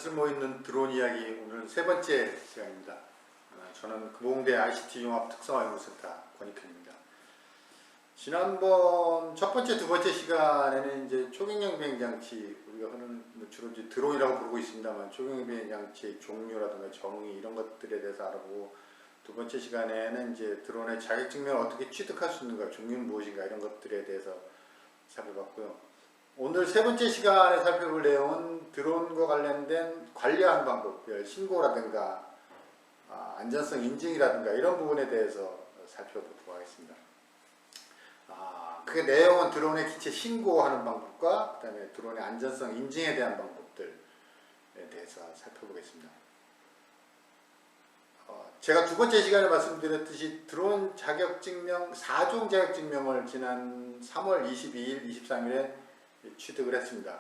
쓸모있는 드론 이야기 오늘 세 번째 시간입니다. 저는 금호공대 ICT 융합 특성화연구센터 권익현입니다. 지난번 첫 번째, 두 번째 시간에는 이제 초경량 비행장치, 우리가 흔히 주로 이제 드론이라고 부르고 있습니다만 초경량 비행장치의 종류라든가 정의 이런 것들에 대해서 알아보고, 두 번째 시간에는 이제 드론의 자격증명을 어떻게 취득할 수 있는가, 종류는 무엇인가 이런 것들에 대해서 살펴봤고요. 오늘 세 번째 시간에 살펴볼 내용은 드론과 관련된 관리하는 방법별, 신고라든가 안전성 인증이라든가 이런 부분에 대해서 살펴보도록 하겠습니다. 그 내용은 드론의 기체 신고하는 방법과 그 다음에 드론의 안전성 인증에 대한 방법들에 대해서 살펴보겠습니다. 제가 두 번째 시간에 말씀드렸듯이 드론 자격증명, 4종 자격증명을 지난 3월 22일, 23일에 취득을 했습니다.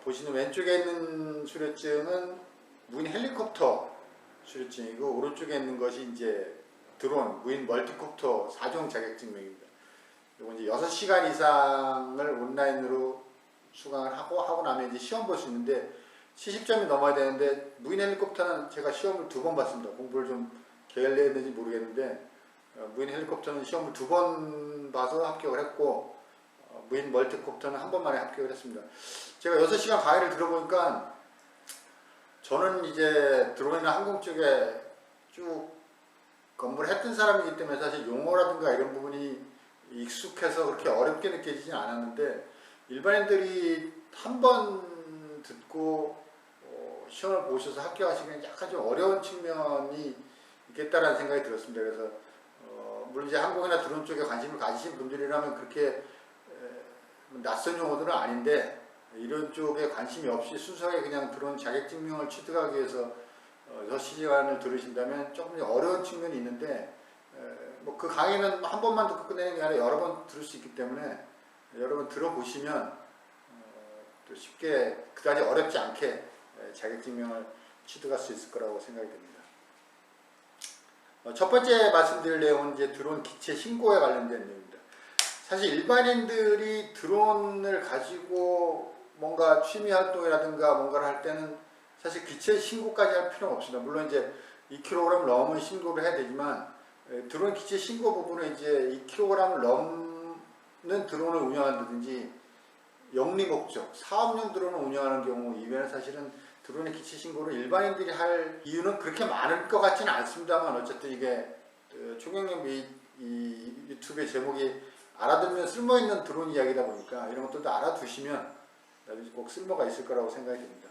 보시는 왼쪽에 있는 수료증은 무인 헬리콥터 수료증이고, 오른쪽에 있는 것이 이제 드론, 무인 멀티콥터 4종 자격증명입니다. 이건 이제 6시간 이상을 온라인으로 수강을 하고 나면 이제 시험 볼 수 있는데 70점이 넘어야 되는데, 무인 헬리콥터는 제가 시험을 2번 봤습니다. 공부를 좀 게을리했는지 모르겠는데 무인 헬리콥터는 시험을 2번 봐서 합격을 했고, 무인 멀티콥터는 한 번만에 합격을 했습니다. 제가 6시간 강의를 들어보니까 저는 이제 드론이나 항공 쪽에 쭉 공부를 했던 사람이기 때문에 사실 용어라든가 이런 부분이 익숙해서 그렇게 어렵게 느껴지진 않았는데, 일반인들이 한 번 듣고 시험을 보셔서 합격하시기엔 약간 좀 어려운 측면이 있겠다라는 생각이 들었습니다. 그래서 물론 이제 항공이나 드론 쪽에 관심을 가지신 분들이라면 그렇게 낯선 용어들은 아닌데, 이런 쪽에 관심이 없이 순수하게 그냥 드론 자격증명을 취득하기 위해서 6시간을 들으신다면 조금 어려운 측면이 있는데, 뭐 그 강의는 한 번만 듣고 끝내는 게 아니라 여러 번 들을 수 있기 때문에 여러 번 들어보시면 또 쉽게 그다지 어렵지 않게 자격증명을 취득할 수 있을 거라고 생각이 됩니다. 첫 번째 말씀드릴 내용은 이제 드론 기체 신고에 관련된 내용입니다. 사실 일반인들이 드론을 가지고 뭔가 취미 활동이라든가 뭔가를 할 때는 사실 기체 신고까지 할 필요는 없습니다. 물론 이제 2kg 넘은 신고를 해야 되지만, 드론 기체 신고 부분은 이제 2kg을 넘는 드론을 운영한다든지 영리 목적, 사업용 드론을 운영하는 경우 이외에는 사실은 드론의 기체 신고를 일반인들이 할 이유는 그렇게 많을 것 같지는 않습니다만, 어쨌든 이게 초경량 이 유튜브의 제목이 알아두면 쓸모있는 드론 이야기다 보니까 이런 것들도 알아두시면 꼭 쓸모가 있을 거라고 생각이 됩니다.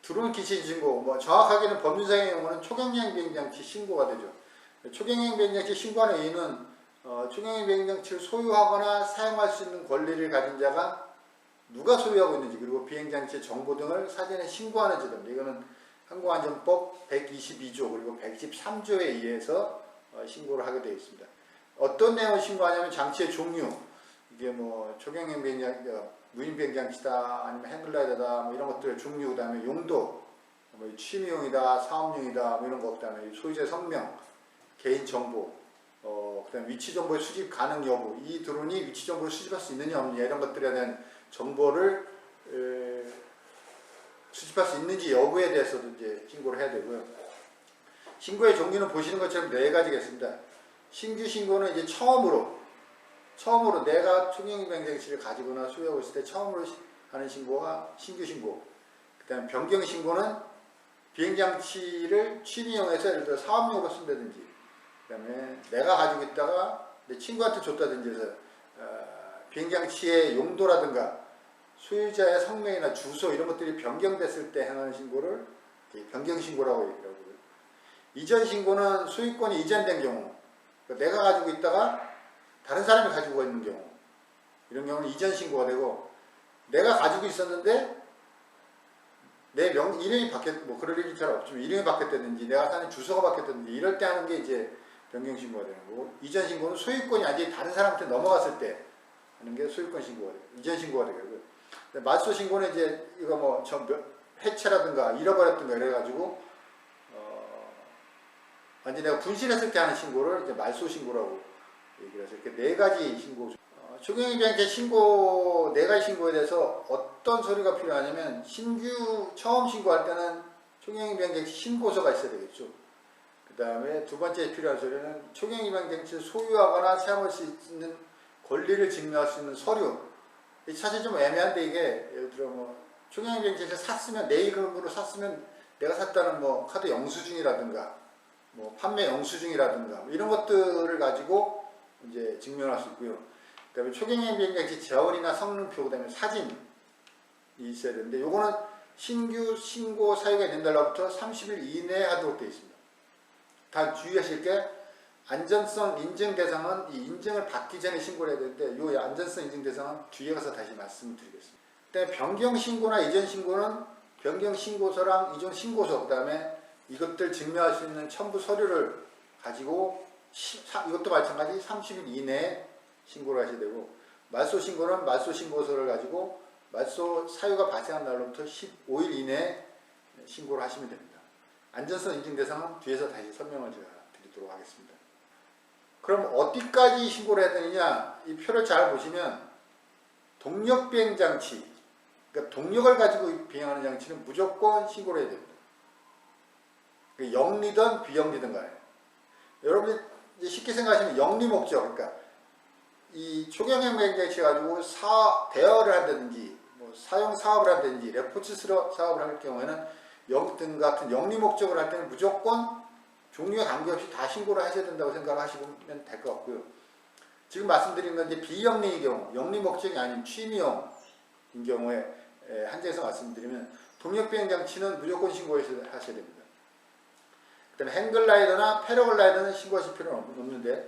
드론 기체 신고, 뭐 정확하게는 법률상의 용어는 초경량 비행장치 신고가 되죠. 초경량 비행장치 신고하는 이유는 초경량 비행장치를 소유하거나 사용할 수 있는 권리를 가진 자가 누가 소유하고 있는지, 그리고 비행장치의 정보 등을 사전에 신고하는 제도입니다. 이거는 항공안전법 122조 그리고 123조에 의해서 신고를 하게 되어 있습니다. 어떤 내용을 신고하냐면 장치의 종류, 이게 뭐 초경량 비행장치, 무인 비행장치다, 아니면 행글라이더다, 뭐 이런 것들의 종류, 그 다음에 용도, 뭐 취미용이다, 사업용이다, 뭐 이런 거, 그 다음에 소유자의 성명, 개인 정보, 그 다음에 위치 정보의 수집 가능 여부, 이 드론이 위치 정보를 수집할 수 있느냐 없느냐 이런 것들에 대한 정보를 수집할 수 있는지 여부에 대해서도 이제 신고를 해야 되고요. 신고의 종류는 보시는 것처럼 4가지가 있습니다. 신규 신고는 이제 처음으로 내가 초경량 비행장치를 가지거나 소유하고 있을 때 처음으로 하는 신고가 신규 신고. 그 다음에 변경 신고는 비행장치를 취미용에서 예를 들어 사업용으로 쓴다든지, 그 다음에 내가 가지고 있다가 내 친구한테 줬다든지 해서 비행장치의 용도라든가 소유자의 성명이나 주소 이런 것들이 변경됐을 때 행하는 신고를 변경 신고라고 얘기를 하고요. 이전 신고는 소유권이 이전된 경우, 그러니까 내가 가지고 있다가 다른 사람이 가지고 있는 경우, 이런 경우는 이전 신고가 되고, 내가 가지고 있었는데 내 이름이 뭐 그럴 일이 잘 없지만 이름이 바뀌었다든지 내가 사는 주소가 바뀌었다든지 이럴 때 하는 게 이제 변경 신고가 되는 거고, 이전 신고는 소유권이 완전히 다른 사람한테 넘어갔을 때 하는 게 소유권 신고가 되고, 이전 신고가 되고요. 말소 신고는 이제 이거 뭐 해체라든가 잃어버렸든가 이래가지고 완전히 내가 분실했을 때 하는 신고를 이제 말소 신고라고 얘기를 해서 이렇게 4가지 신고. 초경량 비행장치 신고 4가지 신고에 대해서 어떤 서류가 필요하냐면, 처음 신고할 때는 초경비행장치 신고서가 있어야 되겠죠. 그 다음에 두 번째 필요한 서류는 초경비행장치를 소유하거나 사용할 수 있는 권리를 증명할 수 있는 서류. 사실 좀 애매한데 이게 예를 들어 뭐 초경비행장치를 샀으면 내 이름으로 샀으면 내가 샀다는 뭐 카드 영수증이라든가 뭐 판매 영수증이라든가 뭐 이런 것들을 가지고 이제 증명할 수 있고요. 그 다음에 초경비행장치 재원이나 성능표, 그 다음에 사진이 있어야 되는데 요거는 신규 신고 사유가 된 날로부터 30일 이내에 하도록 되어 있습니다. 다 주의하실 게 안전성 인증 대상은 이 인증을 받기 전에 신고를 해야 되는데 이 안전성 인증 대상은 뒤에 가서 다시 말씀을 드리겠습니다. 그다음에 변경 신고나 이전 신고는 변경 신고서랑 이전 신고서, 그 다음에 이것들 증명할 수 있는 첨부 서류를 가지고 이것도 마찬가지 30일 이내에 신고를 하셔야 되고, 말소 신고는 말소 신고서를 가지고 말소 사유가 발생한 날로부터 15일 이내에 신고를 하시면 됩니다. 안전성 인증 대상은 뒤에서 다시 설명을 제가 드리도록 하겠습니다. 그럼 어디까지 신고를 해야 되느냐? 이 표를 잘 보시면 동력 비행 장치, 그러니까 동력을 가지고 비행하는 장치는 무조건 신고를 해야 됩니다. 영리든 비영리든 간에. 여러분이 이제 쉽게 생각하시면 영리 목적, 그러니까 이 초경형 비행 장치 가지고 대여를 한다든지 뭐 사용 사업을 한다든지 레포츠 사업을 할 경우에는 등 같은 영리 목적을 할 때는 무조건 종류에 관계없이 다 신고를 하셔야 된다고 생각하시면 될 것 같고요. 지금 말씀드린 건 이제 비영리의 경우, 영리 목적이 아닌 취미용인 경우에 한정해서 말씀드리면 동력 비행 장치는 무조건 신고하셔야 됩니다. 그 다음에 행글라이더나 패러글라이더는 신고하실 필요는 없는데,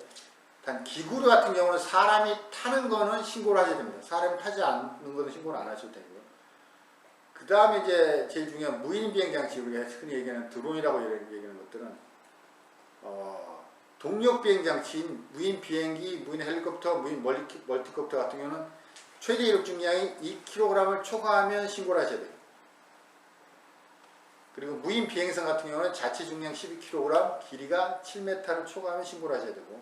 단 기구류 같은 경우는 사람이 타는 거는 신고를 하셔야 됩니다. 사람이 타지 않는 거는 신고를 안 하셔도 되고요. 그 다음에 이제 제일 중요한 무인 비행 장치, 우리가 흔히 얘기하는 드론이라고 얘기하는 것들은 동력 비행 장치인 무인 비행기, 무인 헬리콥터, 무인 멀티콥터 같은 경우는 최대 이륙 중량이 2kg을 초과하면 신고를 하셔야 돼요. 그리고 무인 비행선 같은 경우는 자체 중량 12kg, 길이가 7m를 초과하면 신고를 하셔야 되고,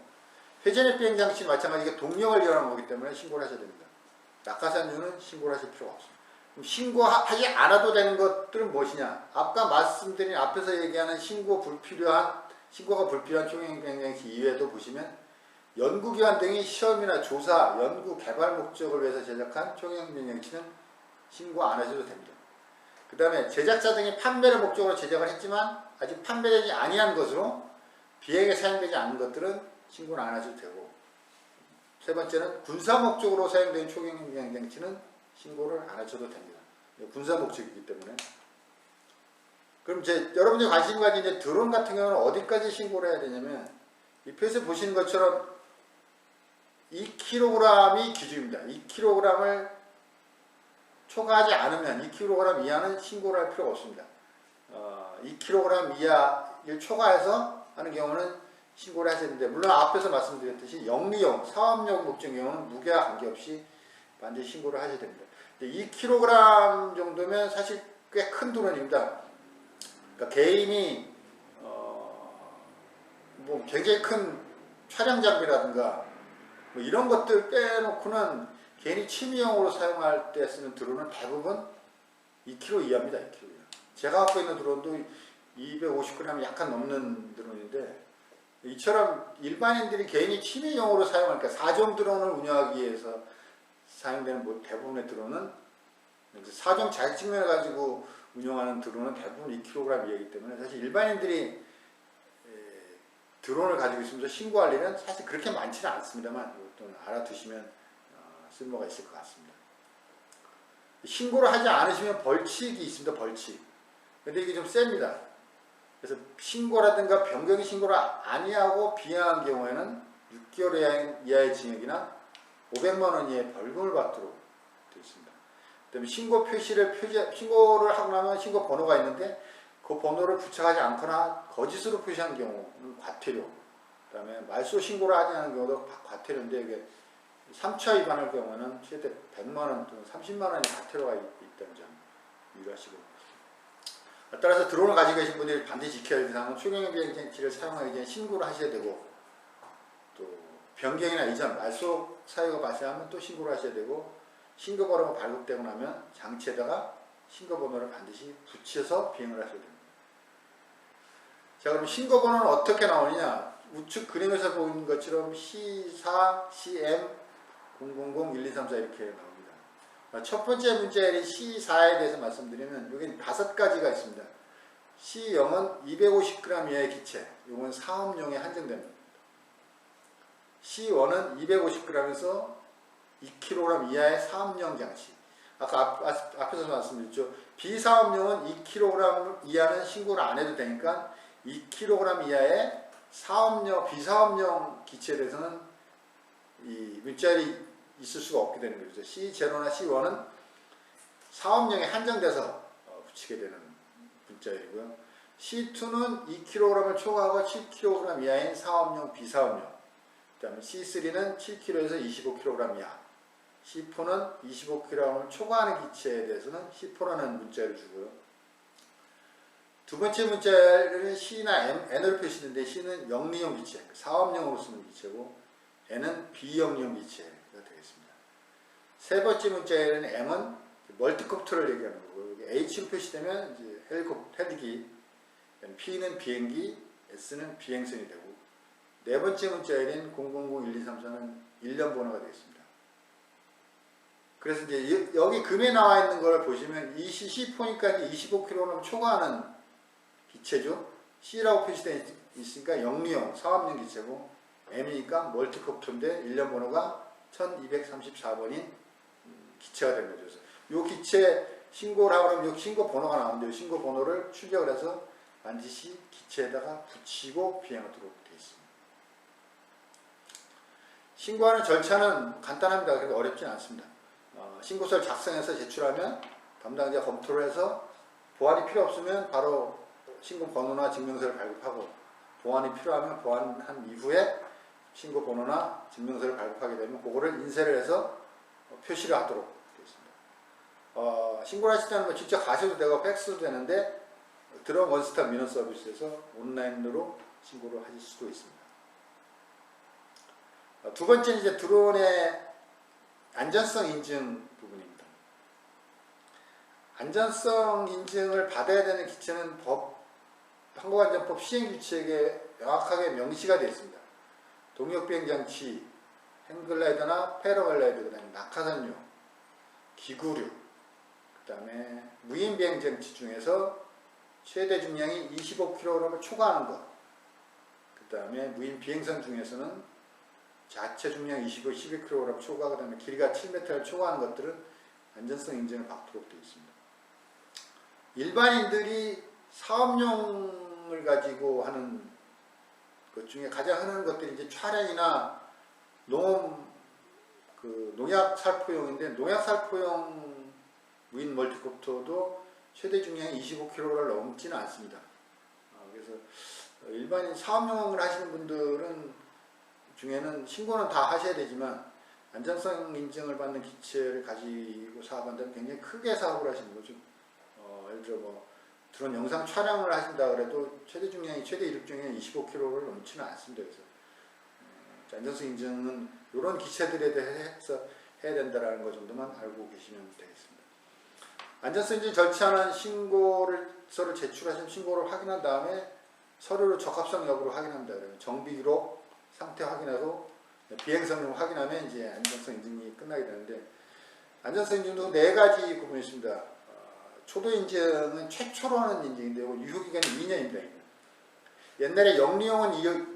회전식 비행 장치는 마찬가지로 동력을 이용하는 거기 때문에 신고를 하셔야 됩니다. 낙하산류는 신고를 하실 필요가 없습니다. 그럼 신고하지 않아도 되는 것들은 무엇이냐? 아까 말씀드린 앞에서 얘기하는 신고가 불필요한 초경형 비행 장치 이외에도 보시면 연구기관 등이 시험이나 조사, 연구, 개발 목적을 위해서 제작한 초경형 비행 장치는 신고 안 하셔도 됩니다. 그 다음에 제작자 등이 판매를 목적으로 제작을 했지만 아직 판매되지 아니한 것으로 비행에 사용되지 않는 것들은 신고는 안 하셔도 되고, 세 번째는 군사 목적으로 사용된 초경형 비행 장치는 신고를 안 하셔도 됩니다. 군사 목적이기 때문에. 그럼 여러분들이 관심 가진 드론 같은 경우는 어디까지 신고를 해야 되냐면, 이 표에서 보시는 것처럼 2kg이 기준입니다. 2kg을 초과하지 않으면 2kg 이하는 신고를 할 필요가 없습니다. 2kg 이하를 초과해서 하는 경우는 신고를 하셔야 되는데, 물론 앞에서 말씀드렸듯이 영리용, 사업용 목적의 경우는 무게와 관계없이 반드시 신고를 하셔야 됩니다. 2kg 정도면 사실 꽤 큰 드론입니다. 그러니까 개인이 뭐 굉장히 큰 촬영 장비라든가 뭐 이런 것들 빼놓고는 개인이 취미용으로 사용할 때 쓰는 드론은 대부분 2kg 이하입니다. 2kg 이하. 제가 갖고 있는 드론도 250g 약간 넘는 드론인데, 이처럼 일반인들이 개인이 취미용으로 사용하니까 사정 드론을 운영하기 위해서 사용되는 대부분의 드론은 사정 자격증명을 가지고 운영하는 드론은 대부분 2kg 이하이기 때문에 사실 일반인들이 드론을 가지고 있으면서 신고할 일은 사실 그렇게 많지는 않습니다만, 이것도 알아두시면 쓸모가 있을 것 같습니다. 신고를 하지 않으시면 벌칙이 있습니다. 벌칙. 근데 이게 좀 셉니다. 그래서 신고라든가 변경 신고를 아니하고 비행한 경우에는 6개월 이하의 징역이나 500만 원 이하의 벌금을 받도록 되어 있습니다. 그다음에 신고 신고를 하고 나면 신고 번호가 있는데 그 번호를 부착하지 않거나 거짓으로 표시한 경우는 과태료, 그다음에 말소 신고를 하지 않은 경우도 과태료인데, 이게 3차 위반할 경우는 최대 100만 원 또는 30만 원의 과태료가 있다는 점 유의하시고, 따라서 드론을 가지고 계신 분들이 반드시 지켜야 할 사항은 초경형 비행 장치를 사용하기 전에 신고를 하셔야 되고, 또 변경이나 이전, 말소 사유가 발생하면 또 신고를 하셔야 되고, 신고 번호가 발급되고 나면 장치에다가 신고 번호를 반드시 붙여서 비행을 하셔야 됩니다. 자, 그럼 신고 번호는 어떻게 나오느냐? 우측 그림에서 보는 것처럼 C4, CM 0001234 이렇게 나옵니다. 첫 번째 문자열인 C4에 대해서 말씀드리면 여기 5가지가 있습니다. C0은 250g 이하의 기체, 이건 사업용에 한정됩니다. C1은 250g에서 2kg 이하의 사업용 장치. 아까 앞에서 말씀드렸죠. 비사업용은 2kg 이하는 신고를 안 해도 되니까 2kg 이하의 사업용, 비사업용 기체에 대해서는 이 문자열이 있을 수가 없게 되는 거죠. C0나 C1은 사업용에 한정돼서 붙이게 되는 문자열이고요. C2는 2kg을 초과하고 7kg 이하인 사업용, 비사업용. 그 다음에 C3는 7kg에서 25kg 이하. C4는 25kg을 초과하는 기체에 대해서는 C4라는 문자열을 주고요. 두 번째 문자열은 C나 N으로 표시되는데 C는 영리용 기체, 사업용으로 쓰는 기체고 N은 비영리용 기체가 되겠습니다. 세 번째 문자열은 M은 멀티콥터를 얘기하는 거고 여기 H로 표시되면 이제 헬기, P는 비행기, S는 비행선이 되고 네 번째 문자열인 0001234는 일련 번호가 되겠습니다. 그래서 이제 여기 금에 나와 있는 걸 보시면 이 C4니까 25kg 초과하는 기체죠. C라고 표시되어 있으니까 영리용, 사업용 기체고 M이니까 멀티콥터인데 일련 번호가 1234번인 기체가 된 거죠. 그래서 이 기체 신고를 하고 나면 이 신고 번호가 나오는데 이 신고 번호를 출력을 해서 반드시 기체에다가 붙이고 비행하도록 되어 있습니다. 신고하는 절차는 간단합니다. 그래서 어렵진 않습니다. 신고서를 작성해서 제출하면 담당자가 검토를 해서 보완이 필요 없으면 바로 신고 번호나 증명서를 발급하고 보완이 필요하면 보완한 이후에 신고 번호나 증명서를 발급하게 되면 그거를 인쇄를 해서 표시를 하도록 되어 있습니다. 신고를 하실 때는 뭐 직접 가셔도 되고 팩스도 되는데 드론 원스톱 민원 서비스에서 온라인으로 신고를 하실 수도 있습니다. 두 번째는 이제 드론의 안전성 인증 부분입니다. 안전성 인증을 받아야 되는 기체는 항공안전법 시행규칙에 명확하게 명시가 되어 있습니다. 동력비행장치, 행글라이더나 패러글라이더, 그 다음에 낙하산류, 기구류, 그 다음에 무인비행장치 중에서 최대 중량이 25kg을 초과하는 것, 그 다음에 무인비행선 중에서는 자체 중량 11kg 초과, 그 다음에 길이가 7m를 초과하는 것들은 안전성 인증을 받도록 되어 있습니다. 일반인들이 사업용을 가지고 하는 것 중에 가장 흔한 것들이 이제 촬영이나 농약 살포용인데 농약 살포용 무인 멀티콥터도 최대 중량이 25kg를 넘지는 않습니다. 그래서 일반인 사업용을 하시는 분들은 중에는 신고는 다 하셔야 되지만 안전성 인증을 받는 기체를 가지고 사업한다면 굉장히 크게 사업을 하시는 거죠. 예를 들어 뭐 드론 영상 촬영을 하신다 그래도 최대 이륙 중량이 25kg를 넘지는 않습니다. 그래서 안전성 인증은 이런 기체들에 대해서 해야 된다는 것 정도만 알고 계시면 되겠습니다. 안전성 인증 절차는 서로 제출하신 신고를 확인한 다음에 서류로 적합성 여부를 확인합니다. 그러면 정비 기록 상태 확인하고 비행성능 확인하면 이제 안전성 인증이 끝나게 되는데 안전성 인증도 4가지 구분이 있습니다. 초도 인증은 최초로 하는 인증인데 유효기간이 2년입니다. 옛날에 영리용은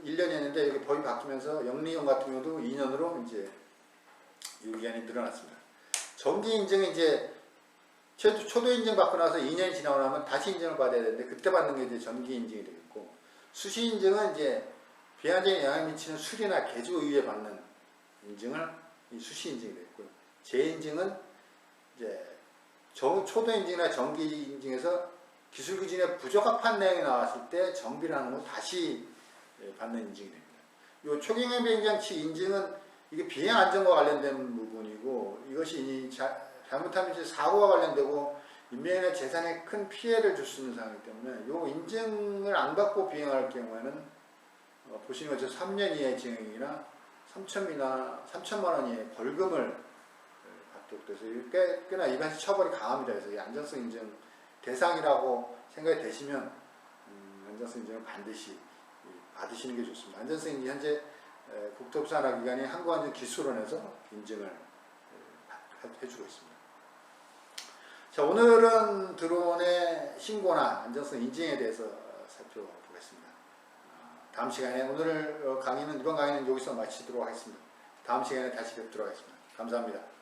1년이었는데 여기 법이 바뀌면서 영리용 같은 경우도 2년으로 이제 유효기간이 늘어났습니다. 정기 인증은 이제 초도 인증 받고 나서 2년이 지나고 나면 다시 인증을 받아야 되는데 그때 받는 게 이제 정기 인증이 되겠고 수시 인증은 이제 비안전에 영향을 미치는 수리나 개조 이후에 받는 인증을 수시 인증이 되겠고요. 재인증은 이제 초도 인증이나 정기 인증에서 기술 기준에 부적합한 내용이 나왔을 때 정비를 하는 거 다시 받는 인증이 됩니다. 이 초경량 비행장치 인증은 이게 비행 안전과 관련된 부분이고 이것이 잘못하면 이제 사고와 관련되고 인명이나 재산에 큰 피해를 줄 수 있는 상황이기 때문에 이 인증을 안 받고 비행할 경우에는 보시는 것처럼 3년 이하의 징역이나 3천만 원 이하의 벌금을 받도록 돼서 꽤나 일반적 처벌이 강합니다. 그래서 이 안전성 인증 대상이라고 생각이 되시면 안전성 인증을 반드시 받으시는 게 좋습니다. 안전성 인증 현재 국토부산하기관이 항공안전기술원에서 인증을 해주고 있습니다. 자, 오늘은 드론의 신고나 안전성 인증에 대해서 살펴보겠습니다. 다음 시간에 오늘 이번 강의는 여기서 마치도록 하겠습니다. 다음 시간에 다시 뵙도록 하겠습니다. 감사합니다.